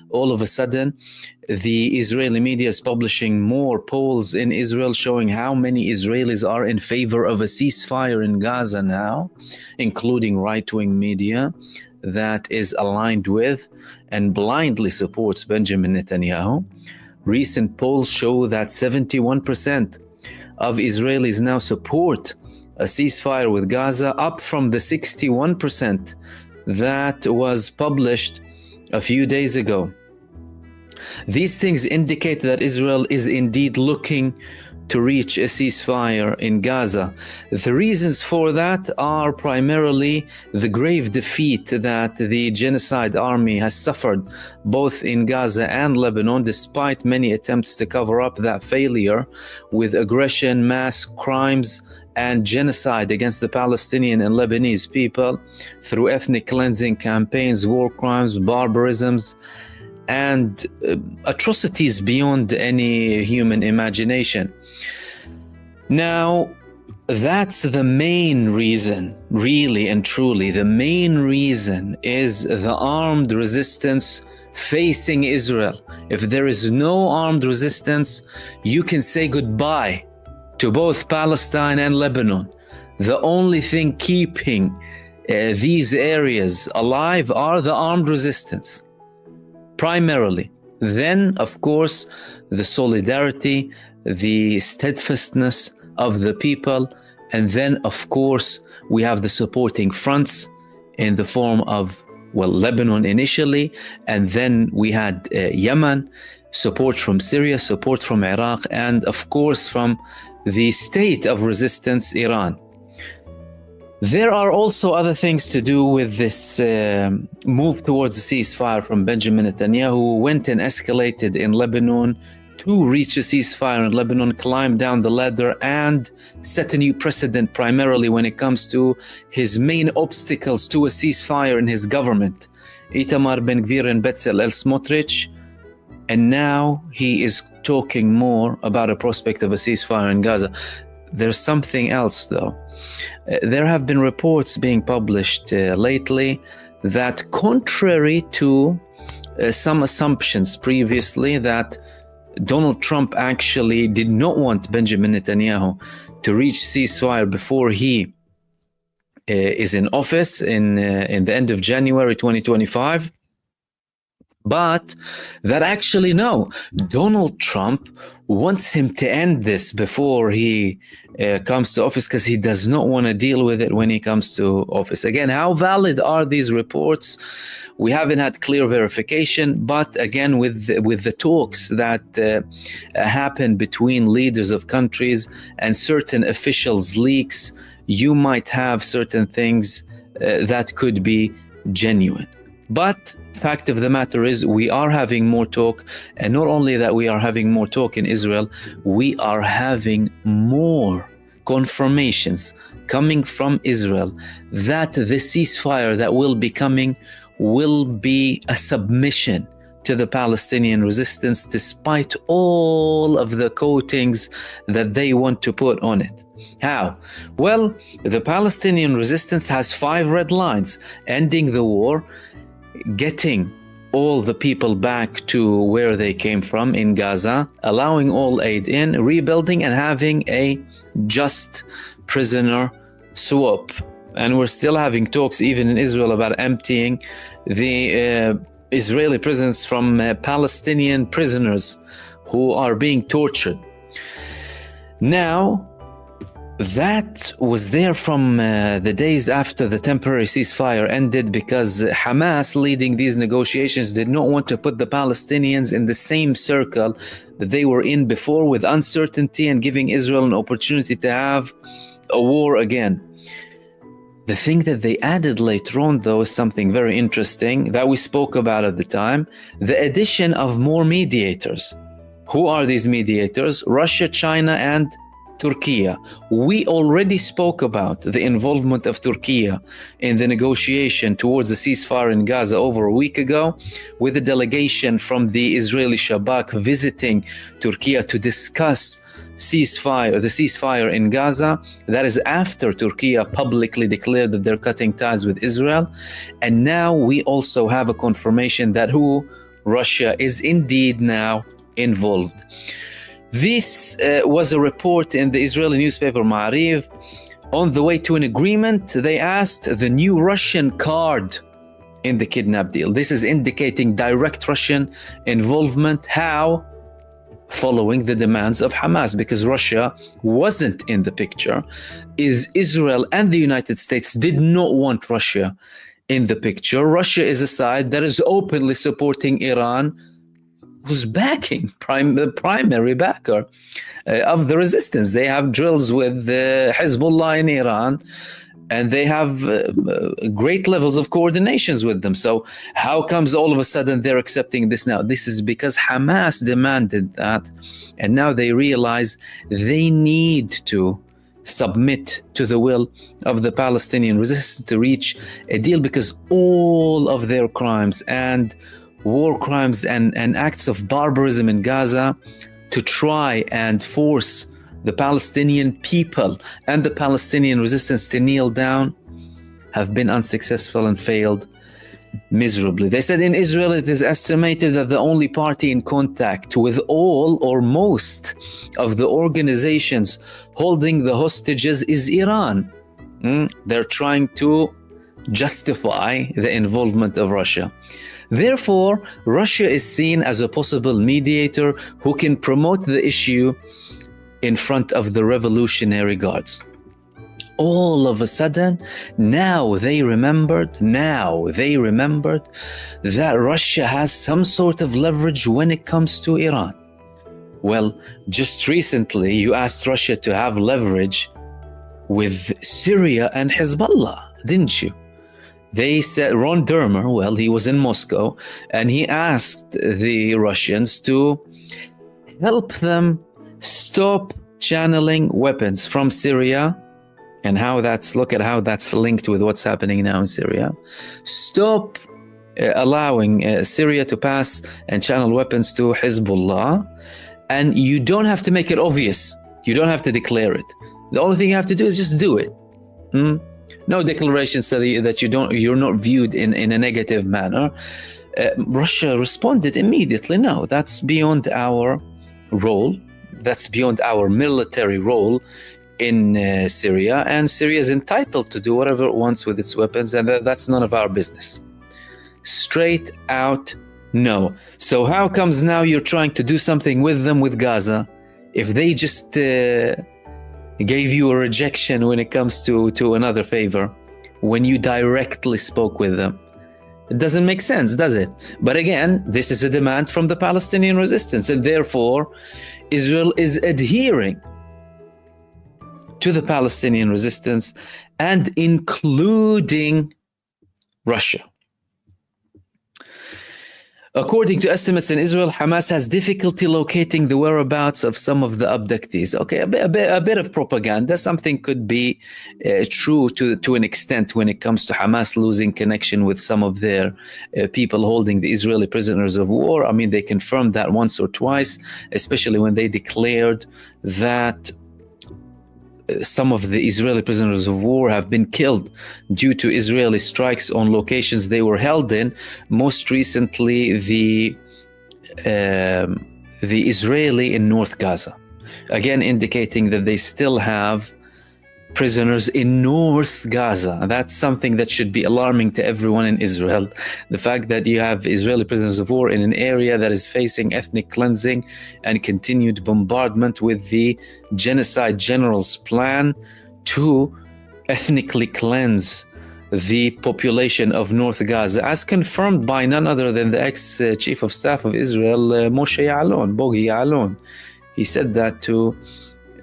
All of a sudden, the Israeli media is publishing more polls in Israel showing how many Israelis are in favor of a ceasefire in Gaza now, including right-wing media that is aligned with and blindly supports Benjamin Netanyahu. Recent polls show that 71% of Israelis now support a ceasefire with Gaza, up from the 61% that was published a few days ago. These things indicate that Israel is indeed looking to reach a ceasefire in Gaza. The reasons for that are primarily the grave defeat that the genocide army has suffered both in Gaza and Lebanon, despite many attempts to cover up that failure with aggression, mass crimes, and genocide against the Palestinian and Lebanese people through ethnic cleansing campaigns, war crimes, barbarisms, and atrocities beyond any human imagination. Now, that's the main reason, really and truly. The main reason is the armed resistance facing Israel. If there is no armed resistance, you can say goodbye to both Palestine and Lebanon. The only thing keeping these areas alive are the armed resistance, primarily. Then, of course, the solidarity, the steadfastness of the people, and then, of course, we have the supporting fronts in the form of, well, Lebanon initially, and then we had Yemen, support from Syria, support from Iraq, and of course from the state of resistance, Iran. There are also other things to do with this move towards a ceasefire from Benjamin Netanyahu, who went and escalated in Lebanon to reach a ceasefire in Lebanon, climbed down the ladder and set a new precedent, primarily when it comes to his main obstacles to a ceasefire in his government, Itamar Ben-Gvir and Bezalel Smotrich. And now he is talking more about a prospect of a ceasefire in Gaza. There's something else, though. There have been reports being published lately that, contrary to some assumptions previously, that Donald Trump actually did not want Benjamin Netanyahu to reach ceasefire before he is in office in the end of January 2025. But that actually, no, Donald Trump wants him to end this before he comes to office, because he does not want to deal with it when he comes to office. Again, how valid are these reports? We haven't had clear verification, but again, with the talks that happen between leaders of countries and certain officials' leaks, you might have certain things that could be genuine. But fact of the matter is, we are having more talk, and not only that we are having more talk in Israel, we are having more confirmations coming from Israel that the ceasefire that will be coming will be a submission to the Palestinian resistance, despite all of the coatings that they want to put on it. How? Well, the Palestinian resistance has 5 red lines: ending the war, getting all the people back to where they came from in Gaza, allowing all aid in, rebuilding, and having a just prisoner swap. And we're still having talks even in Israel about emptying the Israeli prisons from Palestinian prisoners who are being tortured. Now, that was there from the days after the temporary ceasefire ended, because Hamas, leading these negotiations, did not want to put the Palestinians in the same circle that they were in before, with uncertainty and giving Israel an opportunity to have a war again. The thing that they added later on, though, is something very interesting that we spoke about at the time: the addition of more mediators. Who are these mediators? Russia, China, and Turkey. We already spoke about the involvement of Turkey in the negotiation towards the ceasefire in Gaza over a week ago, with a delegation from the Israeli Shabak visiting Turkey to discuss the ceasefire in Gaza. That is after Turkey publicly declared that they're cutting ties with Israel. And now we also have a confirmation that who? Russia is indeed now involved. This was a report in the Israeli newspaper Ma'ariv. On the way to an agreement, they asked the new Russian card in the kidnap deal. This is indicating direct Russian involvement. How? Following the demands of Hamas, because Russia wasn't in the picture. Israel and the United States did not want Russia in the picture. Russia is a side that is openly supporting Iran, who's backing, the primary backer of the resistance. They have drills with Hezbollah in Iran, and they have great levels of coordinations with them. So how comes all of a sudden they're accepting this now? This is because Hamas demanded that, and now they realize they need to submit to the will of the Palestinian resistance to reach a deal, because all of their crimes and war crimes and acts of barbarism in Gaza to try and force the Palestinian people and the Palestinian resistance to kneel down have been unsuccessful and failed miserably. They said in Israel it is estimated that the only party in contact with all or most of the organizations holding the hostages is Iran. They're trying to justify the involvement of Russia. Therefore, Russia is seen as a possible mediator who can promote the issue in front of the Revolutionary Guards. All of a sudden, now they remembered that Russia has some sort of leverage when it comes to Iran. Well, just recently, you asked Russia to have leverage with Syria and Hezbollah, didn't you? They said, Ron Dermer, well, he was in Moscow, and he asked the Russians to help them stop channeling weapons from Syria, and look at how that's linked with what's happening now in Syria. Stop allowing Syria to pass and channel weapons to Hezbollah, and you don't have to make it obvious. You don't have to declare it. The only thing you have to do is just do it. No declaration so that you're not viewed in a negative manner. Russia responded immediately. No, that's beyond our role. That's beyond our military role in Syria, and Syria is entitled to do whatever it wants with its weapons, and that's none of our business. Straight out, no. So how comes now you're trying to do something with them with Gaza, if they just gave you a rejection when it comes to another favor, when you directly spoke with them? It doesn't make sense, does it? But again, this is a demand from the Palestinian resistance, and therefore Israel is adhering to the Palestinian resistance and including Russia. According to estimates in Israel, Hamas has difficulty locating the whereabouts of some of the abductees. Okay, a bit of propaganda. Something could be true to an extent when it comes to Hamas losing connection with some of their people holding the Israeli prisoners of war. I mean, they confirmed that once or twice, especially when they declared that some of the Israeli prisoners of war have been killed due to Israeli strikes on locations they were held in. Most recently, the Israeli in North Gaza, again indicating that they still have prisoners in North Gaza. That's something that should be alarming to everyone in Israel. The fact that you have Israeli prisoners of war in an area that is facing ethnic cleansing and continued bombardment, with the genocide general's plan to ethnically cleanse the population of North Gaza, as confirmed by none other than the ex-chief of staff of Israel, Moshe Ya'alon, Bogi Ya'alon. He said that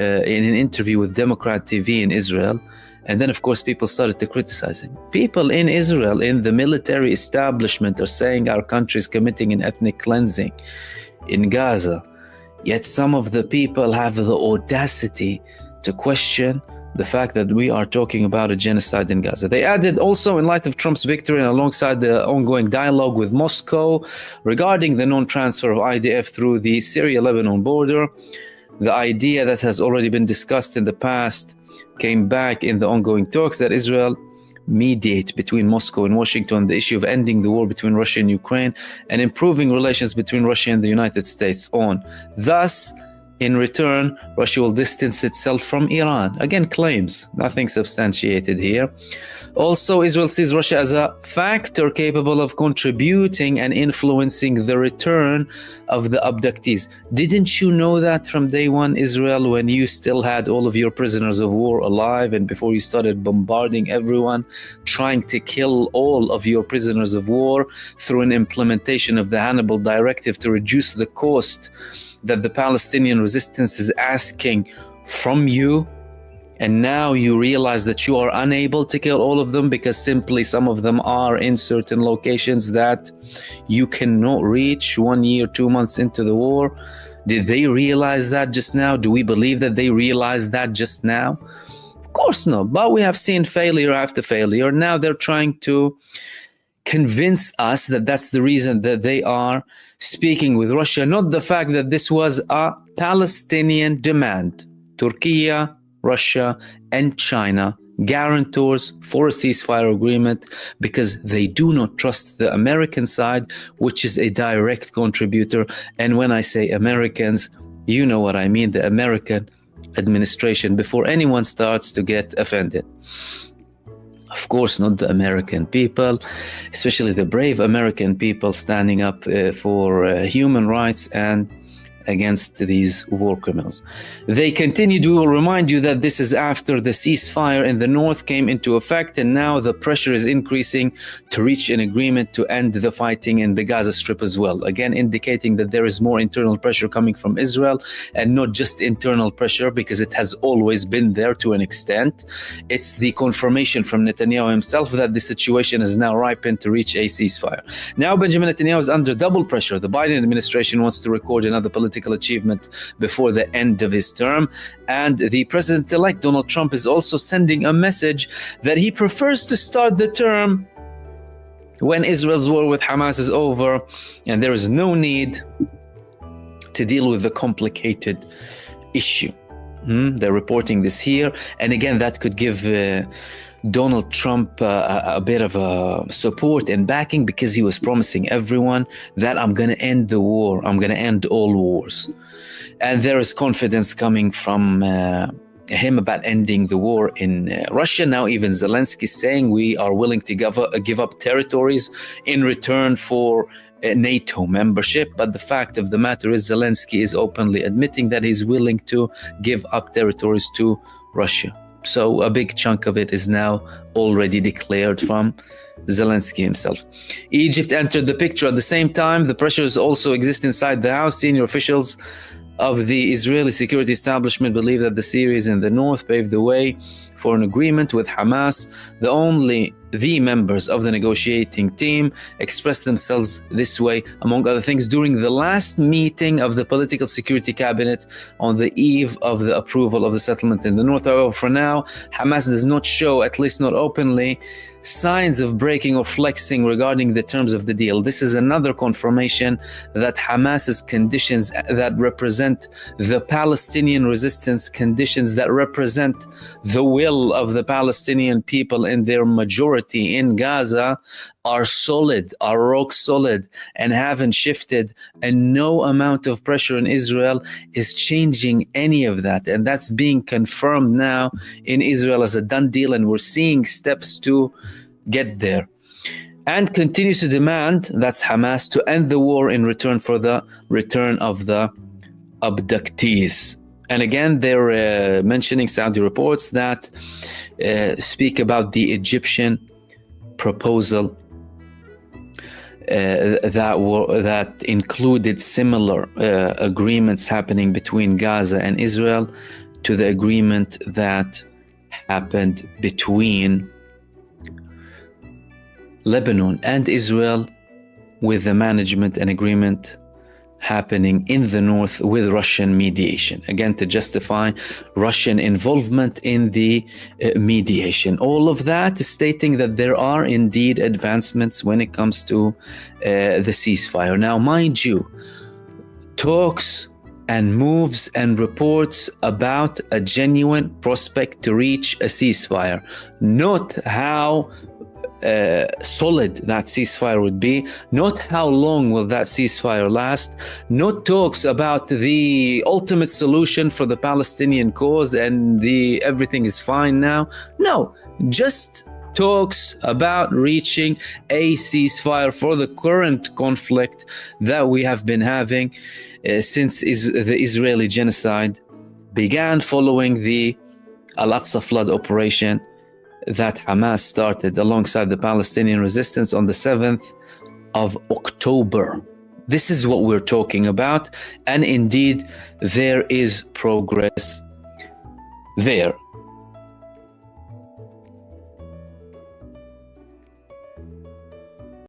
in an interview with Democrat TV in Israel, and then of course people started to criticize him. People in Israel, in the military establishment, are saying our country is committing an ethnic cleansing in Gaza, yet some of the people have the audacity to question the fact that we are talking about a genocide in Gaza. They added also, in light of Trump's victory and alongside the ongoing dialogue with Moscow regarding the non-transfer of IDF through the Syria-Lebanon border, the idea that has already been discussed in the past came back in the ongoing talks that Israel mediate between Moscow and Washington on the issue of ending the war between Russia and Ukraine and improving relations between Russia and the United States on. Thus, in return, Russia will distance itself from Iran. Again, claims, nothing substantiated here. Also, Israel sees Russia as a factor capable of contributing and influencing the return of the abductees. Didn't you know that from day one, Israel, when you still had all of your prisoners of war alive and before you started bombarding everyone, trying to kill all of your prisoners of war through an implementation of the Hannibal Directive to reduce the cost that the Palestinian Resistance is asking from you, and now you realize that you are unable to kill all of them because simply some of them are in certain locations that you cannot reach 1 year, 2 months into the war. Did they realize that just now? Do we believe that they realized that just now? Of course not, but we have seen failure after failure. Now they're trying to convince us that that's the reason that they are speaking with Russia, not the fact that this was a Palestinian demand. Turkey, Russia, and China, guarantors for a ceasefire agreement, because they do not trust the American side, which is a direct contributor. And when I say Americans, you know what I mean, the American administration, before anyone starts to get offended. Of course, not the American people, especially the brave American people standing up for human rights and against these war criminals. They continued, we will remind you that this is after the ceasefire in the north came into effect, and now the pressure is increasing to reach an agreement to end the fighting in the Gaza Strip as well. Again, indicating that there is more internal pressure coming from Israel, and not just internal pressure, because it has always been there to an extent. It's the confirmation from Netanyahu himself that the situation is now ripened to reach a ceasefire. Now Benjamin Netanyahu is under double pressure. The Biden administration wants to record another political achievement before the end of his term, and the president-elect Donald Trump is also sending a message that he prefers to start the term when Israel's war with Hamas is over and there is no need to deal with the complicated issue. They're reporting this here, and again that could give Donald Trump a bit of support and backing, because he was promising everyone that I'm going to end the war, I'm going to end all wars. And there is confidence coming from him about ending the war in Russia. Now even Zelensky saying we are willing to give up territories in return for NATO membership. But the fact of the matter is Zelensky is openly admitting that he's willing to give up territories to Russia. So a big chunk of it is now already declared from Zelensky himself. Egypt entered the picture at the same time. The pressures also exist inside the house. Senior officials of the Israeli security establishment believe that the Syrians in the north paved the way for an agreement with Hamas. The members of the negotiating team expressed themselves this way, among other things, during the last meeting of the political security cabinet on the eve of the approval of the settlement in the north. However, for now, Hamas does not show, at least not openly, signs of breaking or flexing regarding the terms of the deal. This is another confirmation that Hamas's conditions that represent the Palestinian resistance, conditions that represent the will of the Palestinian people in their majority in Gaza, are solid, are rock solid, and haven't shifted, and no amount of pressure in Israel is changing any of that. And that's being confirmed now in Israel as a done deal, and we're seeing steps to get there. And continues to demand, that's Hamas, to end the war in return for the return of the abductees. And again, they're mentioning Saudi reports that speak about the Egyptian proposal that included similar agreements happening between Gaza and Israel to the agreement that happened between Lebanon and Israel, with the management and agreement happening in the north with Russian mediation, again to justify Russian involvement in the mediation. All of that is stating that there are indeed advancements when it comes to the ceasefire. Now, mind you, talks and moves and reports about a genuine prospect to reach a ceasefire, not how solid that ceasefire would be, not how long will that ceasefire last, not talks about the ultimate solution for the Palestinian cause and everything is fine now. No, just talks about reaching a ceasefire for the current conflict that we have been having since the Israeli genocide began following the Al-Aqsa flood operation that Hamas started alongside the Palestinian Resistance on the 7th of October. This is what we're talking about, and indeed there is progress there.